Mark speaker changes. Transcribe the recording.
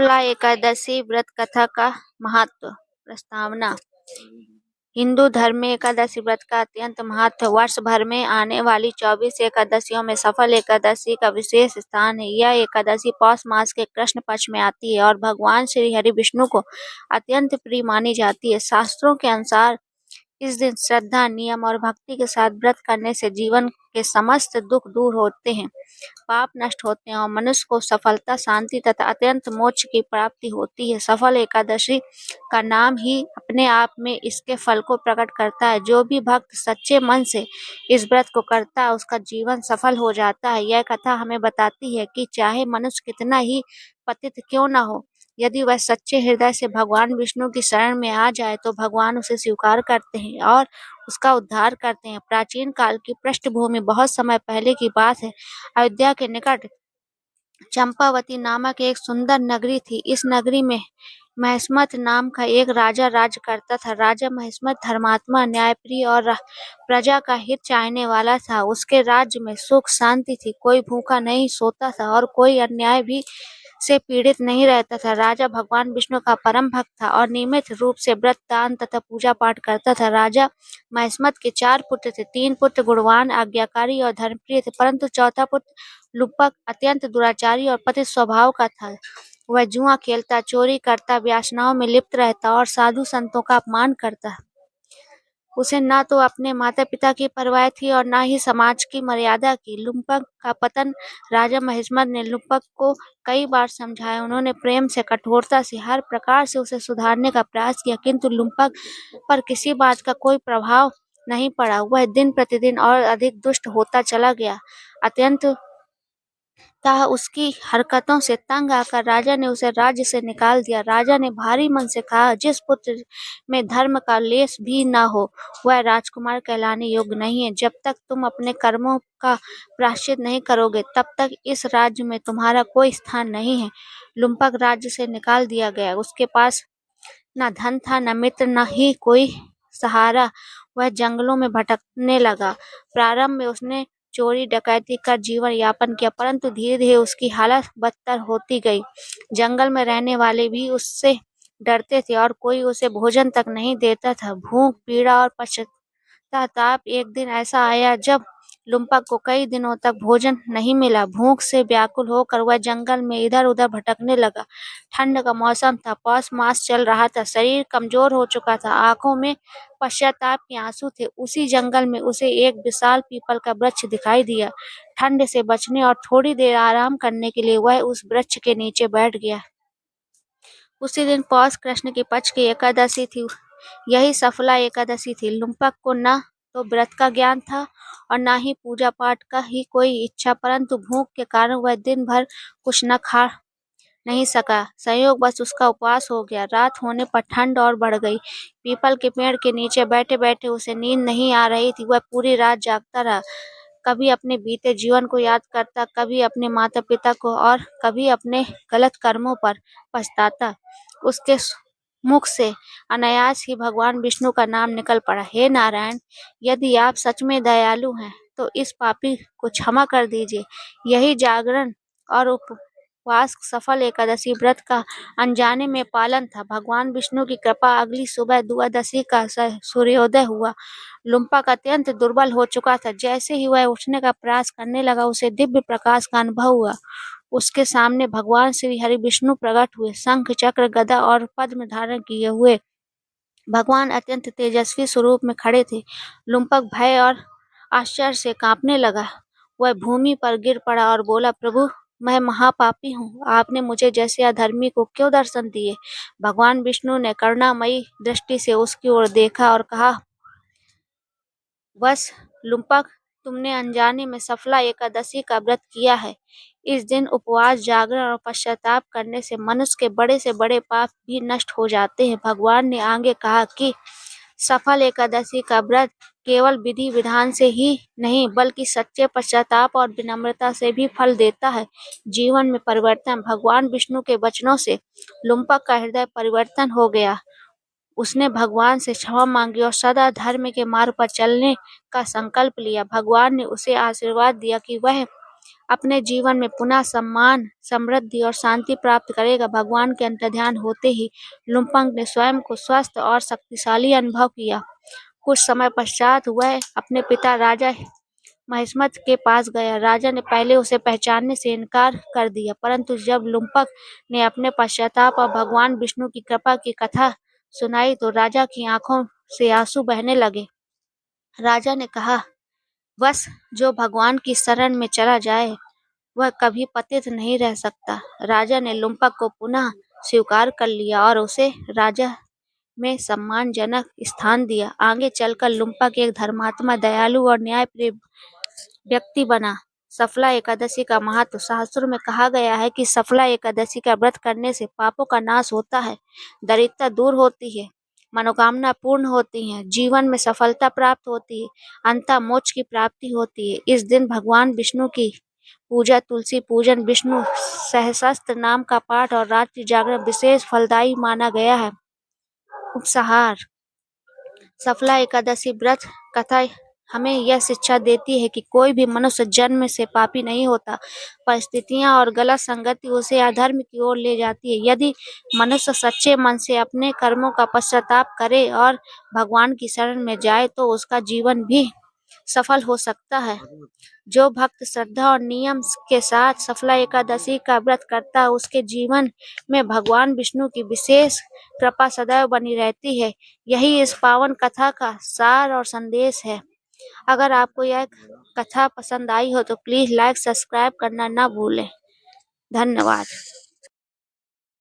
Speaker 1: सफला एकादशी व्रत कथा का महत्व। प्रस्तावना। हिंदू धर्म में एकादशी व्रत का अत्यंत महत्व। वर्ष भर में आने वाली 24 एकादशियों में सफल एकादशी का विशेष स्थान है। यह एकादशी पौष मास के कृष्ण पक्ष में आती है और भगवान श्री हरि विष्णु को अत्यंत प्रिय मानी जाती है। शास्त्रों के अनुसार इस दिन श्रद्धा, नियम और भक्ति के साथ व्रत करने से जीवन के समस्त दुख दूर होते हैं, पाप नष्ट होते हैं और मनुष्य को सफलता, शांति तथा अत्यंत मोक्ष की प्राप्ति होती है। सफल एकादशी का नाम ही अपने आप में इसके फल को प्रकट करता है। जो भी भक्त सच्चे मन से इस व्रत को करता है उसका जीवन सफल हो जाता है। यह कथा हमें बताती है कि चाहे मनुष्य कितना ही पतित क्यों न हो, यदि वह सच्चे हृदय से भगवान विष्णु की शरण में आ जाए तो भगवान उसे स्वीकार करते हैं और उसका उद्धार करते हैं। प्राचीन काल की पृष्ठभूमि बहुत समय पहले की बात है। अयोध्या के निकट चंपावती नामक एक सुंदर नगरी थी। इस नगरी में महिष्मत नाम का एक राजा राज करता था। राजा महिष्मत धर्मात्मा, न्यायप्रिय और प्रजा का हित चाहने वाला था। उसके राज्य में सुख शांति थी। कोई भूखा नहीं सोता था और कोई अन्याय भी से पीड़ित नहीं रहता था। राजा भगवान विष्णु का परम भक्त था और नियमित रूप से व्रत, दान तथा पूजा पाठ करता था। राजा महिष्मत के 4 पुत्र थे। 3 पुत्र गुणवान, आज्ञाकारी और धर्मप्रिय थे, परंतु चौथा पुत्र लुब्बक अत्यंत दुराचारी और पतित स्वभाव का था। वह जुआ खेलता, चोरी करता, व्यासनाओं में लिप्त रहता और साधु संतों का अपमान करता। उसे न तो अपने माता पिता की परवाह थी और न ही समाज की मर्यादा की। लुब्बक का पतन। राजा महिष्मत ने लुब्बक को कई बार समझाया। उन्होंने प्रेम से, कठोरता से, हर प्रकार से उसे सुधारने का प्रयास किया, किंतु लुब्बक पर किसी बात का कोई प्रभाव नहीं पड़ा। वह दिन प्रतिदिन और अधिक दुष्ट होता चला गया। अत्यंत उसकी हरकतों से तंग आकर राजा ने उसे राज्य से निकाल दिया। राजा ने भारी मन से कहा, जिस पुत्र में धर्म का लेश भी न हो वह राजकुमार कहलाने योग्य नहीं है। जब तक तुम अपने कर्मों का प्रायश्चित नहीं करोगे तब तक इस राज्य में तुम्हारा कोई स्थान नहीं है। लुब्बक राज्य से निकाल दिया गया। उसके पास न धन था, न मित्र, न ही कोई सहारा। वह जंगलों में भटकने लगा। प्रारंभ में उसने चोरी डकैती कर जीवन यापन किया, परंतु धीरे धीरे उसकी हालत बदतर होती गई। जंगल में रहने वाले भी उससे डरते थे और कोई उसे भोजन तक नहीं देता था। भूख, पीड़ा और पश्चाताप। एक दिन ऐसा आया जब लुब्बक को कई दिनों तक भोजन नहीं मिला। भूख से व्याकुल होकर वह जंगल में इधर उधर भटकने लगा। ठंड का मौसम था, पौष मास चल रहा था। शरीर कमजोर हो चुका था, आंखों में पश्चाताप के आंसू थे। उसी जंगल में उसे एक विशाल पीपल का वृक्ष दिखाई दिया। ठंड से बचने और थोड़ी देर आराम करने के लिए वह उस वृक्ष के नीचे बैठ गया। उसी दिन पौष कृष्ण के पक्ष की एकादशी थी। यही सफला एकादशी थी। लुब्बक को न तो व्रत का ज्ञान था और न ही पूजा पाठ का ही कोई इच्छा, परंतु भूख के कारण वह दिन भर कुछ न खा नहीं सका। संयोगवश उसका उपवास हो गया। रात होने पर ठंड और बढ़ गई। पीपल के पेड़ के नीचे बैठे बैठे उसे नींद नहीं आ रही थी। वह पूरी रात जागता रहा। कभी अपने बीते जीवन को याद करता, कभी अपने माता पिता को और कभी अपने गलत कर्मों पर पछताता। उसके मुख से अनायास ही भगवान विष्णु का नाम निकल पड़ा, हे नारायण, यदि आप सच में दयालु हैं तो इस पापी को क्षमा कर दीजिए। यही जागरण और उपवास सफल एकादशी व्रत का अनजाने में पालन था। भगवान विष्णु की कृपा। अगली सुबह द्वादशी का सूर्योदय हुआ। लुब्बक अत्यंत दुर्बल हो चुका था। जैसे ही वह उठने का प्रयास करने लगा उसे दिव्य प्रकाश का अनुभव हुआ। उसके सामने भगवान श्री हरि विष्णु प्रकट हुए, शंख, चक्र, गदा और पद्म धारण किए हुए। भगवान अत्यंत तेजस्वी स्वरूप में खड़े थे। लुब्बक भय और आश्चर्य से कांपने लगा। वह भूमि पर गिर पड़ा और बोला, प्रभु, मैं महापापी हूँ। आपने मुझे जैसे अधर्मी को क्यों दर्शन दिए? भगवान विष्णु ने करुणामयी दृष्टि से उसकी ओर देखा और कहा, बस लुब्बक, तुमने अनजाने में सफला एकादशी का व्रत किया है। इस दिन उपवास, जागरण और पश्चाताप करने से मनुष्य के बड़े से बड़े पाप भी नष्ट हो जाते हैं। भगवान ने आगे कहा कि सफल एकादशी का व्रत केवल विधि विधान से ही नहीं बल्कि सच्चे पश्चाताप और विनम्रता से भी फल देता है। जीवन में परिवर्तन। भगवान विष्णु के वचनों से लुब्बक का हृदय परिवर्तन हो गया। उसने भगवान से क्षमा मांगी और सदा धर्म के मार्ग पर चलने का संकल्प लिया। भगवान ने उसे आशीर्वाद दिया कि वह अपने जीवन में पुनः सम्मान, समृद्धि और शांति प्राप्त करेगा। भगवान के अंतर्ध्यान होते ही लुम्पंग ने स्वयं को स्वस्थ और शक्तिशाली अनुभव किया। कुछ समय पश्चात वह अपने पिता राजा महिष्मत के पास गया। राजा ने पहले उसे पहचानने से इनकार कर दिया, परंतु जब लुम्पक ने अपने पश्चाताप और भगवान विष्णु की कृपा की कथा सुनाई तो राजा की आंखों से आंसू बहने लगे। राजा ने कहा, बस जो भगवान की शरण में चला जाए वह कभी पतित नहीं रह सकता। राजा ने लुम्पक को पुनः स्वीकार कर लिया और उसे राजा में सम्मानजनक स्थान दिया। आगे चलकर लुम्पक एक धर्मात्मा, दयालु और न्यायप्रिय व्यक्ति बना। सफला एकादशी का महत्व। शास्त्रों में कहा गया है कि सफला एकादशी का व्रत करने से पापों का नाश होता है, दरिद्रता दूर होती है, मनोकामना पूर्ण होती है, जीवन में सफलता प्राप्त होती है, अंततः मोक्ष की प्राप्ति होती है। इस दिन भगवान विष्णु की पूजा, तुलसी पूजन, विष्णु सहस्त्र नाम का पाठ और रात्रि जागरण विशेष फलदायी माना गया है। उपसंहार। सफला एकादशी व्रत कथा हमें यह शिक्षा देती है कि कोई भी मनुष्य जन्म से पापी नहीं होता। परिस्थितियां और गलत संगति उसे अधर्म की ओर ले जाती है। यदि मनुष्य सच्चे मन से अपने कर्मों का पश्चाताप करे और भगवान की शरण में जाए तो उसका जीवन भी सफल हो सकता है। जो भक्त श्रद्धा और नियम के साथ सफला एकादशी का व्रत करता है उसके जीवन में भगवान विष्णु की विशेष कृपा सदैव बनी रहती है। यही इस पावन कथा का सार और संदेश है। अगर आपको यह कथा पसंद आई हो तो प्लीज लाइक, सब्सक्राइब करना ना भूलें। धन्यवाद।